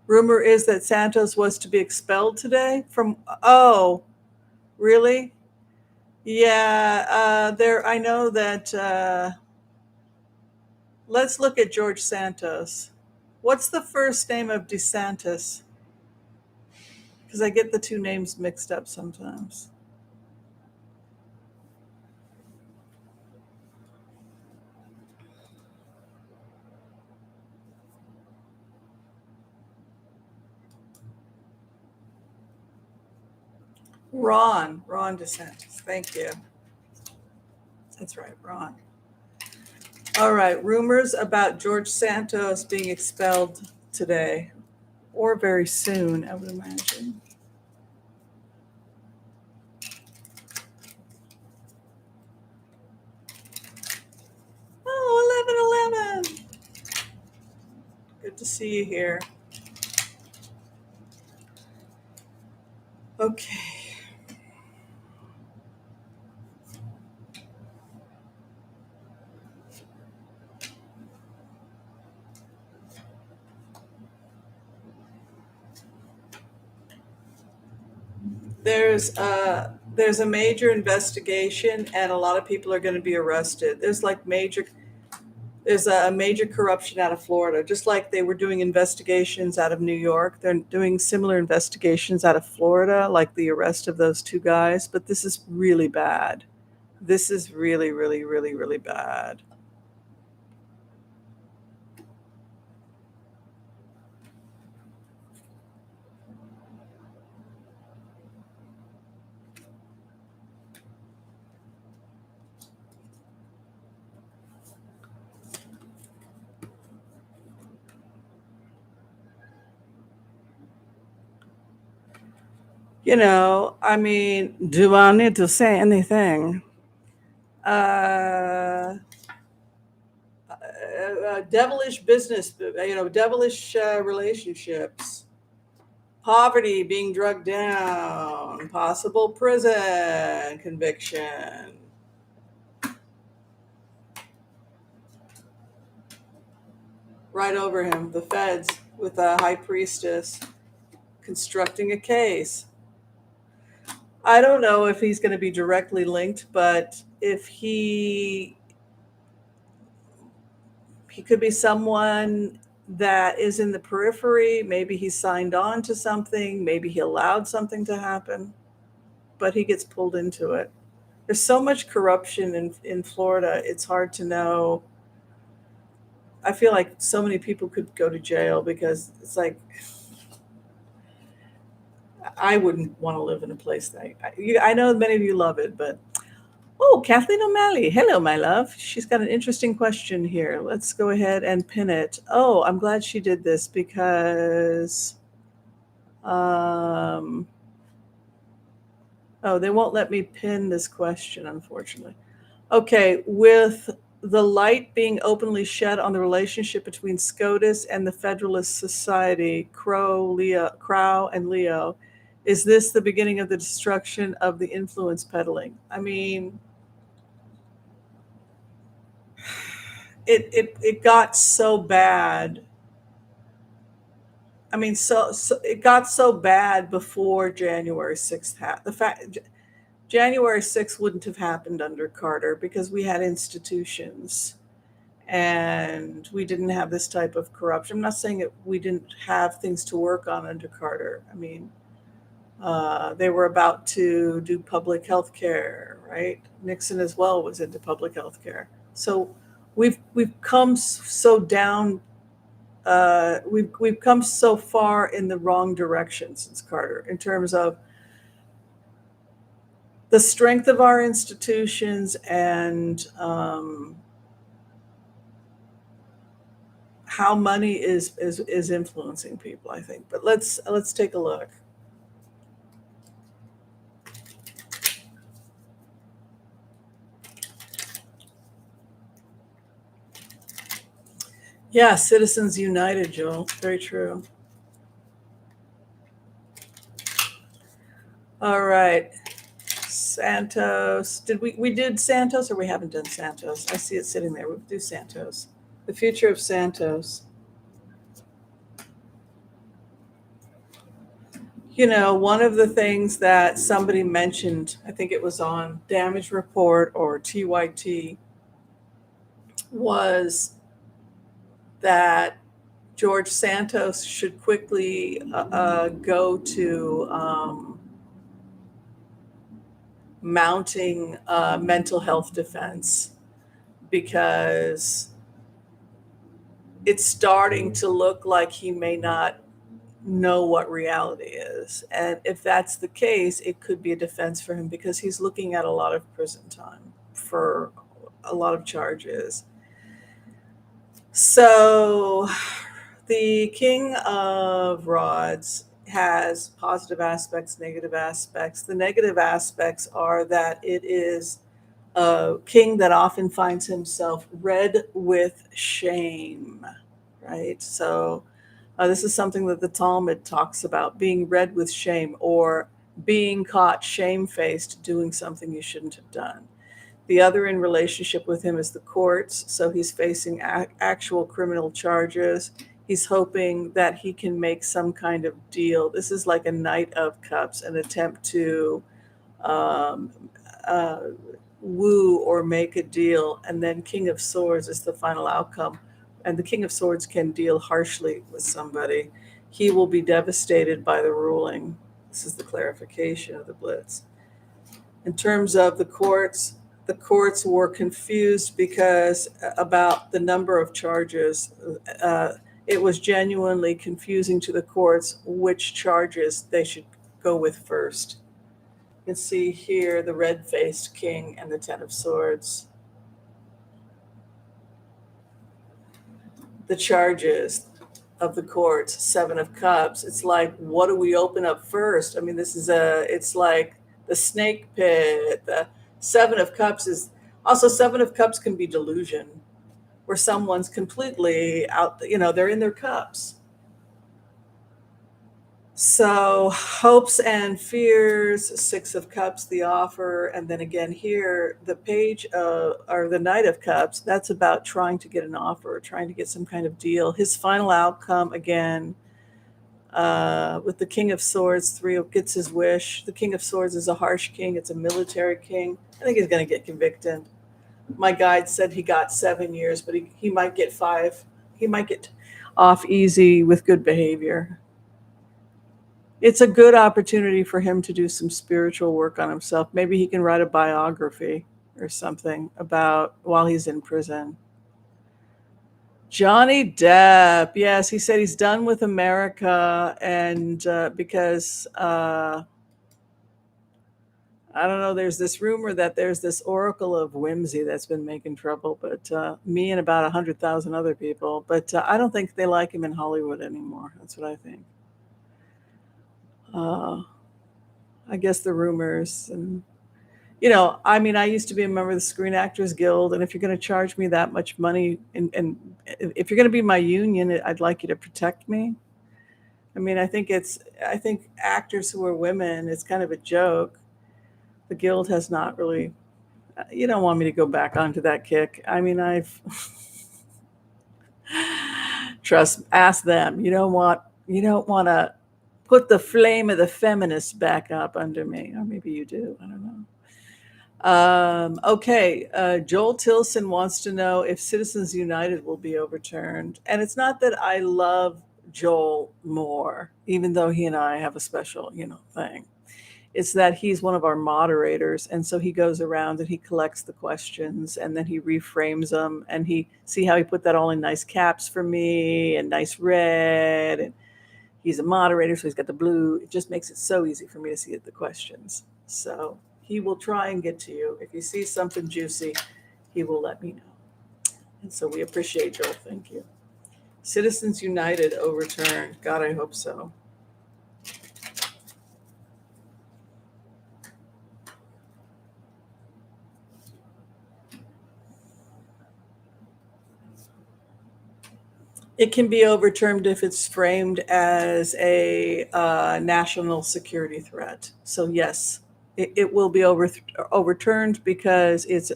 rumor is that Santos was to be expelled today from. Oh, really? Yeah, there. I know that. Let's look at George Santos. What's the first name of DeSantis? Because I get the two names mixed up sometimes. Ron DeSantis. Thank you. That's right, Ron. All right, rumors about George Santos being expelled today, or very soon, I would imagine. Oh, 11:11. Good to see you here. Okay. There's a major investigation, and a lot of people are going to be arrested. There's a major corruption out of Florida, just like they were doing investigations out of New York. They're doing similar investigations out of Florida, like the arrest of those two guys. But this is really bad. This is really, really, really, really bad. I mean, do I need to say anything? Uh, Devilish business, devilish relationships, poverty being drugged down, possible prison conviction. Right over him, the feds with a high priestess constructing a case. I don't know if he's going to be directly linked, but if he could be someone that is in the periphery. Maybe he signed on to something. Maybe he allowed something to happen, but he gets pulled into it. There's so much corruption in Florida. It's hard to know. I feel like so many people could go to jail because it's like, I wouldn't want to live in a place like I know many of you love it, but oh, Kathleen O'Malley. Hello, my love. She's got an interesting question here. Let's go ahead and pin it. Oh, I'm glad she did this because oh, they won't let me pin this question, unfortunately. Okay, with the light being openly shed on the relationship between SCOTUS and the Federalist Society, Crow and Leo, is this the beginning of the destruction of the influence peddling? I mean, it got so bad. I mean, so it got so bad before January 6th. The fact January 6th wouldn't have happened under Carter because we had institutions and we didn't have this type of corruption. I'm not saying that we didn't have things to work on under Carter. I mean, they were about to do public health care, right? Nixon as well was into public health care. So we've come so down. We've come so far in the wrong direction since Carter in terms of the strength of our institutions and how money is influencing people, I think. But let's take a look. Yeah, Citizens United, Joel. Very true. All right. Santos. Did we did Santos, or we haven't done Santos? I see it sitting there. We'll do Santos. The future of Santos. One of the things that somebody mentioned, I think it was on Damage Report or TYT, was that George Santos should quickly go to mounting mental health defense, because it's starting to look like he may not know what reality is. And if that's the case, it could be a defense for him, because he's looking at a lot of prison time for a lot of charges. So the King of Rods has positive aspects, negative aspects. The negative aspects are that it is a king that often finds himself red with shame, right? So this is something that the Talmud talks about, being red with shame, or being caught shamefaced doing something you shouldn't have done. The other in relationship with him is the courts. So he's facing actual criminal charges. He's hoping that he can make some kind of deal. This is like a Knight of Cups, an attempt to um, uh, woo or make a deal. And then King of Swords is the final outcome. And the King of Swords can deal harshly with somebody. He will be devastated by the ruling. This is the clarification of the Blitz. In terms of the courts were confused because about the number of charges. It was genuinely confusing to the courts which charges they should go with first. You can see here the red-faced king and the Ten of Swords. The charges of the courts, Seven of Cups. It's like, what do we open up first? I mean, it's like the snake pit. The Seven of Cups is also, Seven of Cups can be delusion, where someone's completely out, they're in their cups. So hopes and fears, Six of Cups, the offer. And then again here, the page or the Knight of Cups, that's about trying to get an offer, trying to get some kind of deal. His final outcome, again, with the King of Swords, three gets his wish. The King of Swords is a harsh king. It's a military king. I think he's going to get convicted. My guide said he got 7 years, but he might get 5. He might get off easy with good behavior. It's a good opportunity for him to do some spiritual work on himself. Maybe he can write a biography or something about while he's in prison. Johnny Depp. Yes, he said he's done with America, and because I don't know, there's this rumor that there's this oracle of whimsy that's been making trouble, but me and about 100,000 other people. But I don't think they like him in Hollywood anymore. That's what I think. I guess the rumors, and I mean, I used to be a member of the Screen Actors Guild, and if you're going to charge me that much money, and if you're going to be my union, I'd like you to protect me. I mean, I think actors who are women, it's kind of a joke. The guild has not really. You don't want me to go back onto that kick. I mean, I've ask them. You don't want to put the flame of the feminist back up under me, or maybe you do. I don't know. Okay, Joel Tilson wants to know if Citizens United will be overturned. And it's not that I love Joel more, even though he and I have a special, thing. It's that he's one of our moderators. And so he goes around and he collects the questions and then he reframes them. And see how he put that all in nice caps for me and nice red. And he's a moderator, so he's got the blue. It just makes it so easy for me to see the questions. So he will try and get to you. If he sees something juicy, he will let me know. And so we appreciate Joel. Thank you. Citizens United overturned. God, I hope so. It can be overturned if it's framed as a national security threat. So yes, it will be overturned because it's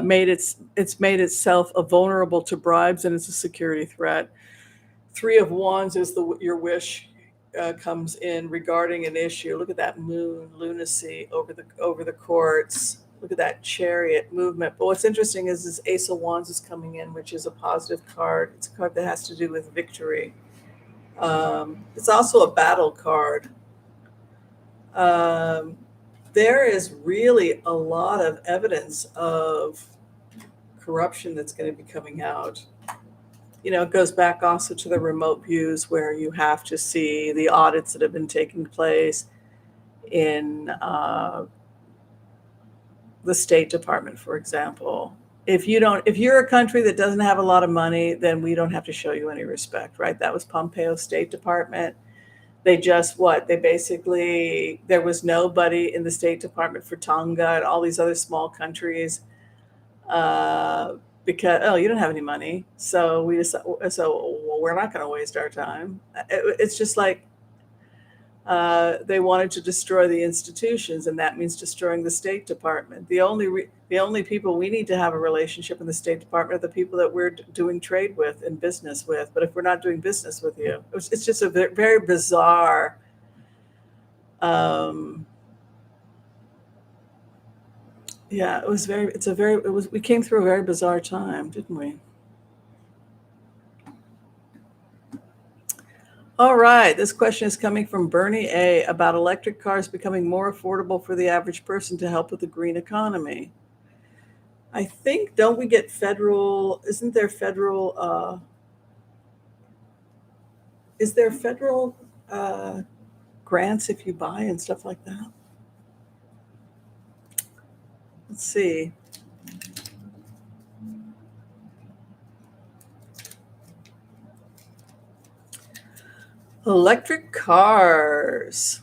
made itself vulnerable to bribes and it's a security threat. Three of Wands is your wish comes in regarding an issue. Look at that moon lunacy over the courts. Look at that chariot movement. But what's interesting is this Ace of Wands is coming in, which is a positive card. It's a card that has to do with victory. It's also a battle card. There is really a lot of evidence of corruption that's going to be coming out. It goes back also to the remote views where you have to see the audits that have been taking place in the State Department, for example. If you're a country that doesn't have a lot of money, then we don't have to show you any respect, right? That was Pompeo's State Department. They basically, there was nobody in the State Department for Tonga and all these other small countries. Because you don't have any money, so we're not going to waste our time. It's just like they wanted to destroy the institutions, and that means destroying the State Department. The only people we need to have a relationship in the State Department are the people that we're doing trade with and business with. But if we're not doing business with you, it's just a very bizarre. Yeah, we came through a very bizarre time, didn't we? All right, this question is coming from Bernie A. about electric cars becoming more affordable for the average person to help with the green economy. I think, don't we get isn't there federal, is there federal grants if you buy and stuff like that? Let's see. Electric cars.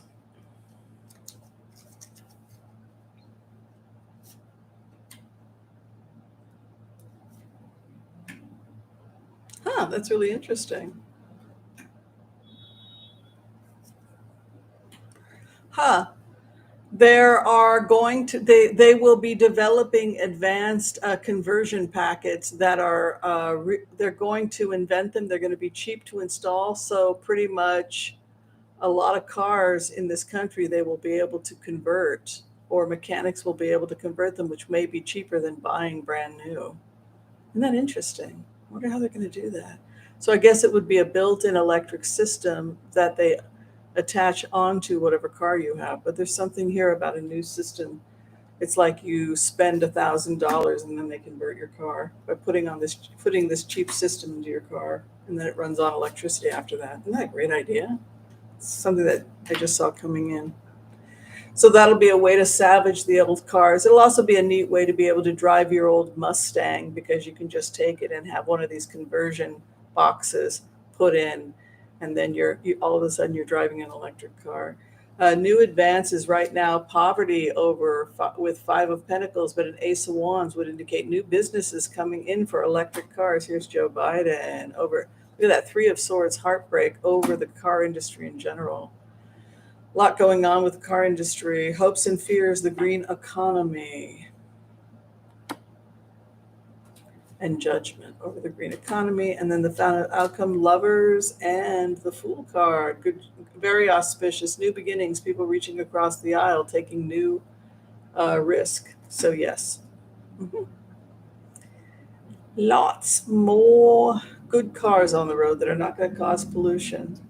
Huh, that's really interesting. Huh. There are going to they will be developing advanced conversion packets that are they're going to invent them. They're going to be cheap to install. So pretty much a lot of cars in this country they will be able to convert, or mechanics will be able to convert them, which may be cheaper than buying brand new. Isn't that interesting? I wonder how they're going to do that. So I guess it would be a built-in electric system that they attach onto whatever car you have. But there's something here about a new system. It's like you spend $1,000 and then they convert your car by putting this cheap system into your car, and then it runs on electricity after that. Isn't that a great idea? It's something that I just saw coming in. So that'll be a way to salvage the old cars. It'll also be a neat way to be able to drive your old Mustang, because you can just take it and have one of these conversion boxes put in, and then all of a sudden you're driving an electric car. New advances right now, poverty with Five of Pentacles, but an Ace of Wands would indicate new businesses coming in for electric cars. Here's Joe Biden look at that Three of Swords, heartbreak over the car industry in general. A lot going on with the car industry. Hopes and fears, the green economy. And judgment over the green economy. And then the final outcome, Lovers and the Fool card. Good, very auspicious. New beginnings, people reaching across the aisle, taking new risk. So yes. Mm-hmm. Lots more good cars on the road that are not going to cause pollution.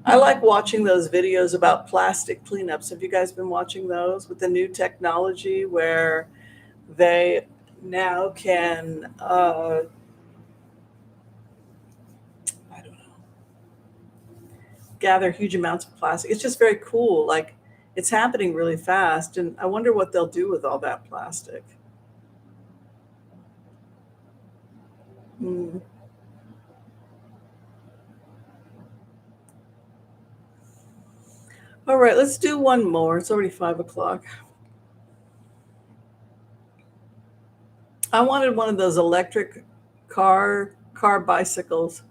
I like watching those videos about plastic cleanups. Have you guys been watching those with the new technology where they now can, I don't know, gather huge amounts of plastic? It's just very cool. Like, it's happening really fast, and I wonder what they'll do with all that plastic. All right, let's do one more. It's already 5 o'clock. I wanted one of those electric car bicycles,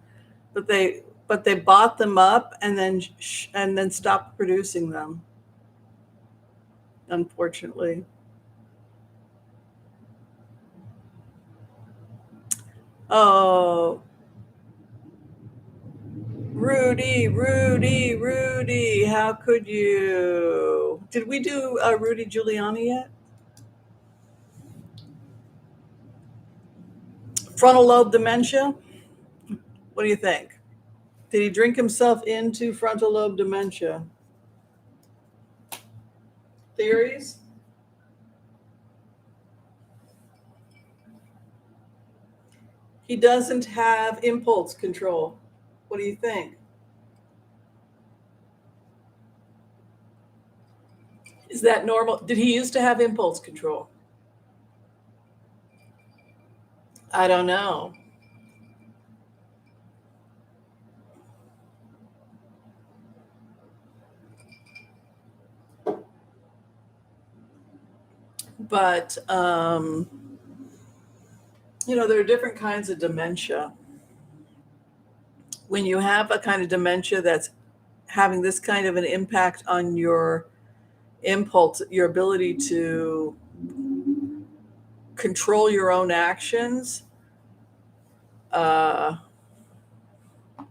but they bought them up and then stopped producing them, unfortunately. Oh, Rudy, how could you? Did we do Rudy Giuliani yet? Frontal lobe dementia? What do you think? Did he drink himself into frontal lobe dementia? Theories? He doesn't have impulse control. What do you think? Is that normal? Did he used to have impulse control? I don't know. But, there are different kinds of dementia. When you have a kind of dementia that's having this kind of an impact on your impulse, your ability to control your own actions, uh,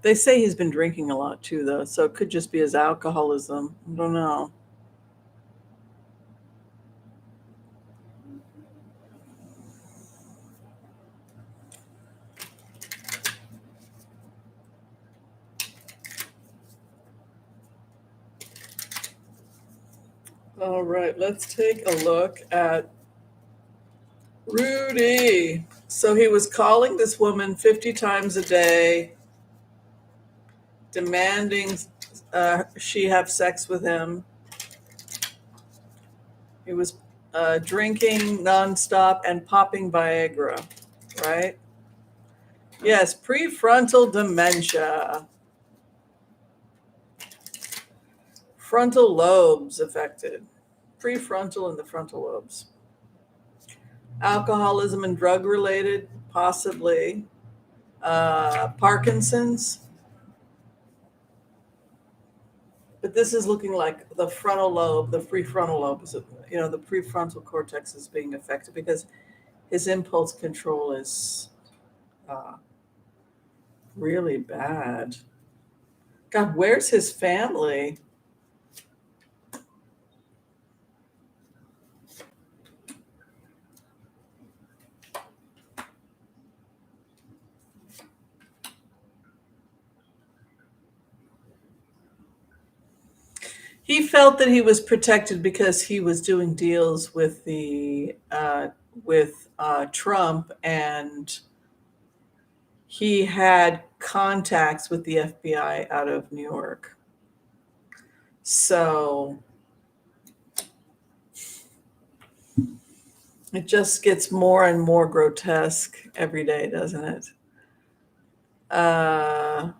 they say he's been drinking a lot too, though, so it could just be his alcoholism. I don't know. All right, let's take a look at Rudy. So he was calling this woman 50 times a day, demanding she have sex with him. He was drinking nonstop and popping Viagra, right? Yes, prefrontal dementia. Frontal lobes affected. Prefrontal and the frontal lobes. Alcoholism and drug related, possibly. Parkinson's. But this is looking like the frontal lobe, the prefrontal lobe, the prefrontal cortex is being affected because his impulse control is uh, really bad. God, where's his family? He felt that he was protected because he was doing deals with Trump, and he had contacts with the FBI out of New York. So it just gets more and more grotesque every day, doesn't it? Uh,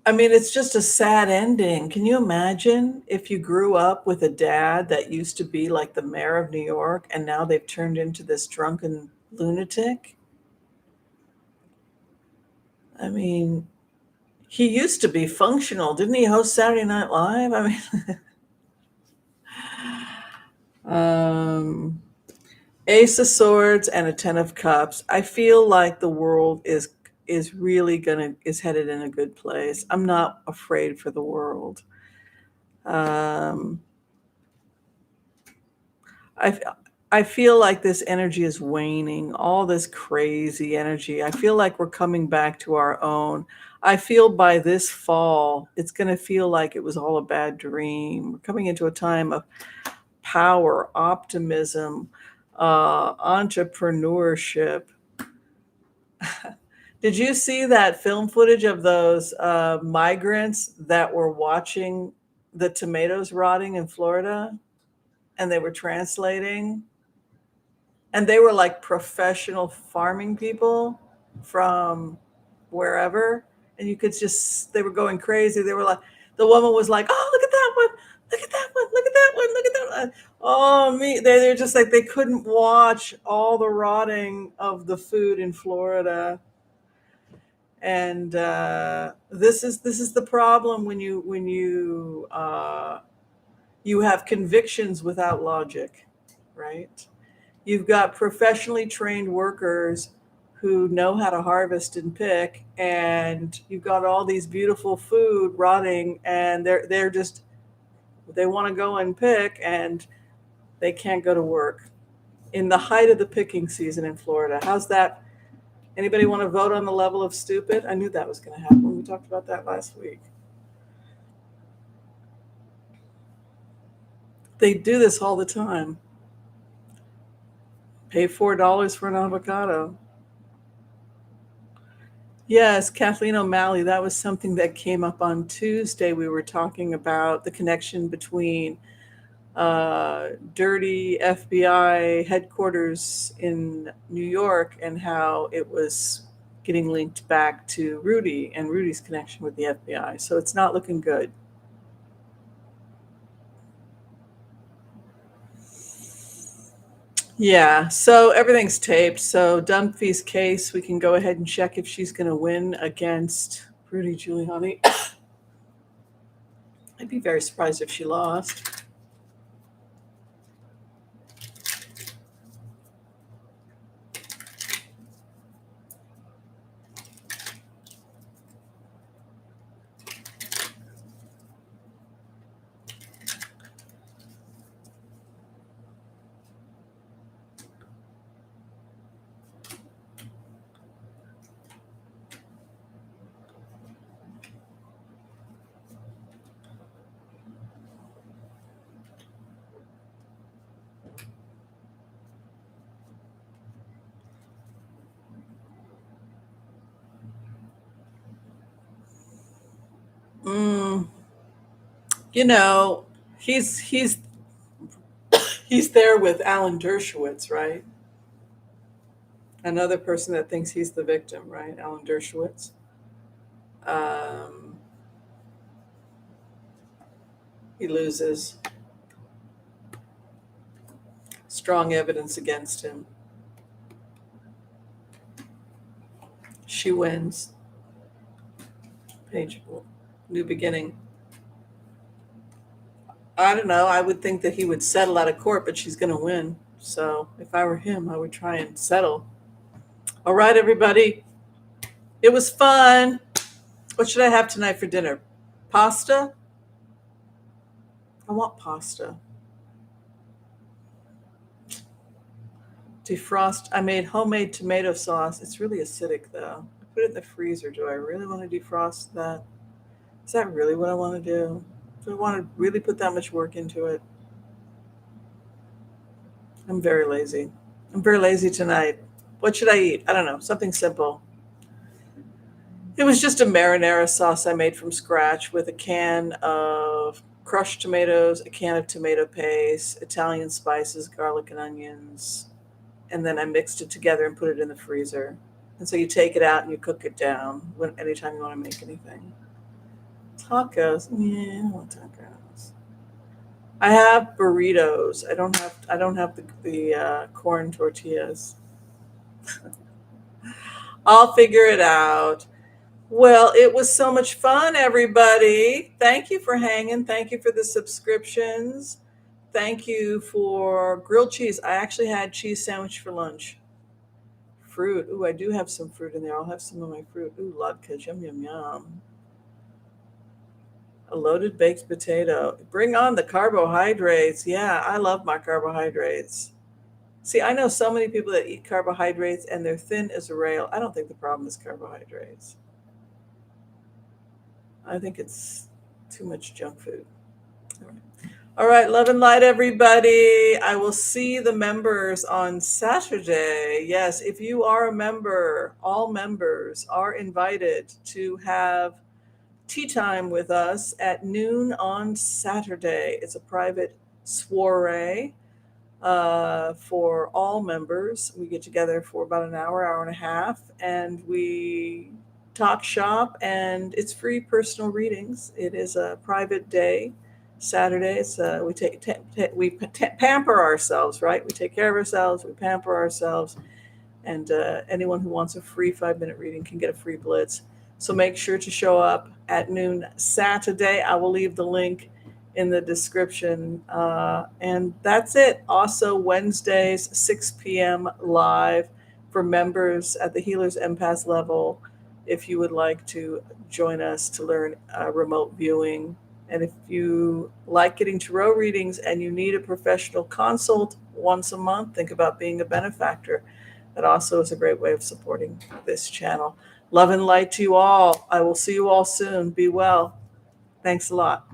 I mean, it's just a sad ending. Can you imagine if you grew up with a dad that used to be like the mayor of New York and now they've turned into this drunken lunatic? I mean, he used to be functional. Didn't he host Saturday Night Live? I mean, Ace of Swords and a Ten of Cups. I feel like the world is really is headed in a good place. I'm not afraid for the world. Um, I I feel like this energy is waning. All this crazy energy. I feel like we're coming back to our own. I feel by this fall, it's going to feel like it was all a bad dream. We're coming into a time of power, optimism, entrepreneurship. Did you see that film footage of those migrants that were watching the tomatoes rotting in Florida and they were translating? And they were like professional farming people from wherever. And you could just, they were going crazy. They were like, the woman was like, oh, look at that one. Look at that one. Look at that one. Look at that one. Oh, me. They're just like, they couldn't watch all the rotting of the food in Florida. And this is the problem when you have convictions without logic, right? You've got professionally trained workers who know how to harvest and pick, and you've got all these beautiful food rotting, and they're just, they want to go and pick, and they can't go to work in the height of the picking season in Florida. How's that? Anybody want to vote on the level of stupid? I knew that was going to happen. We talked about that last week. They do this all the time. Pay $4 for an avocado. Yes, Kathleen O'Malley, that was something that came up on Tuesday. We were talking about the connection between dirty FBI headquarters in New York and how it was getting linked back to Rudy and Rudy's connection with the FBI. So it's not looking good. Yeah, so everything's taped. So Dunphy's case, we can go ahead and check if she's going to win against Rudy Giuliani. I'd be very surprised if she lost. Mm, you know, he's he's there with Alan Dershowitz, right? Another person that thinks he's the victim, right? Alan Dershowitz. Um, he loses. Strong evidence against him. She wins. Page new beginning. I don't know. I would think that he would settle out of court, but she's going to win. So if I were him, I would try and settle. All right, everybody. It was fun. What should I have tonight for dinner? Pasta? I want pasta. Defrost. I made homemade tomato sauce. It's really acidic, though. I put it in the freezer. Do I really want to defrost that? Is that really what I want to do? Do I want to really put that much work into it? I'm very lazy. I'm very lazy tonight. What should I eat? I don't know. Something simple. It was just a marinara sauce I made from scratch with a can of crushed tomatoes, a can of tomato paste, Italian spices, garlic and onions, and then I mixed it together and put it in the freezer. And so you take it out and you cook it down anytime you want to make anything. Tacos, yeah, I want tacos. I have burritos. I don't have the corn tortillas. I'll figure it out. Well, it was so much fun, everybody. Thank you for hanging. Thank you for the subscriptions. Thank you for grilled cheese. I actually had cheese sandwich for lunch. Fruit. Ooh, I do have some fruit in there. I'll have some of my fruit. Ooh, latkes. Yum, yum, yum. A loaded baked potato. Bring on the carbohydrates. Yeah, I love my carbohydrates. See, I know so many people that eat carbohydrates and they're thin as a rail. I don't think the problem is carbohydrates. I think it's too much junk food. All right. All right, love and light, everybody. I will see the members on Saturday. Yes, if you are a member, all members are invited to have tea time with us at noon on Saturday. It's a private soiree. for all members. We get together for about an hour, hour and a half, and we talk shop, and it's free personal readings. It is a private day. Saturdays, we pamper ourselves, right? We take care of ourselves, we pamper ourselves, and anyone who wants a free 5-minute reading can get a free blitz. So make sure to show up at noon Saturday. I will leave the link in the description. And that's it. Also, Wednesdays, 6 p.m. live for members at the Healers Empath level. If you would like to join us to learn remote viewing. And if you like getting tarot readings and you need a professional consult once a month, think about being a benefactor. That also is a great way of supporting this channel. Love and light to you all. I will see you all soon. Be well. Thanks a lot.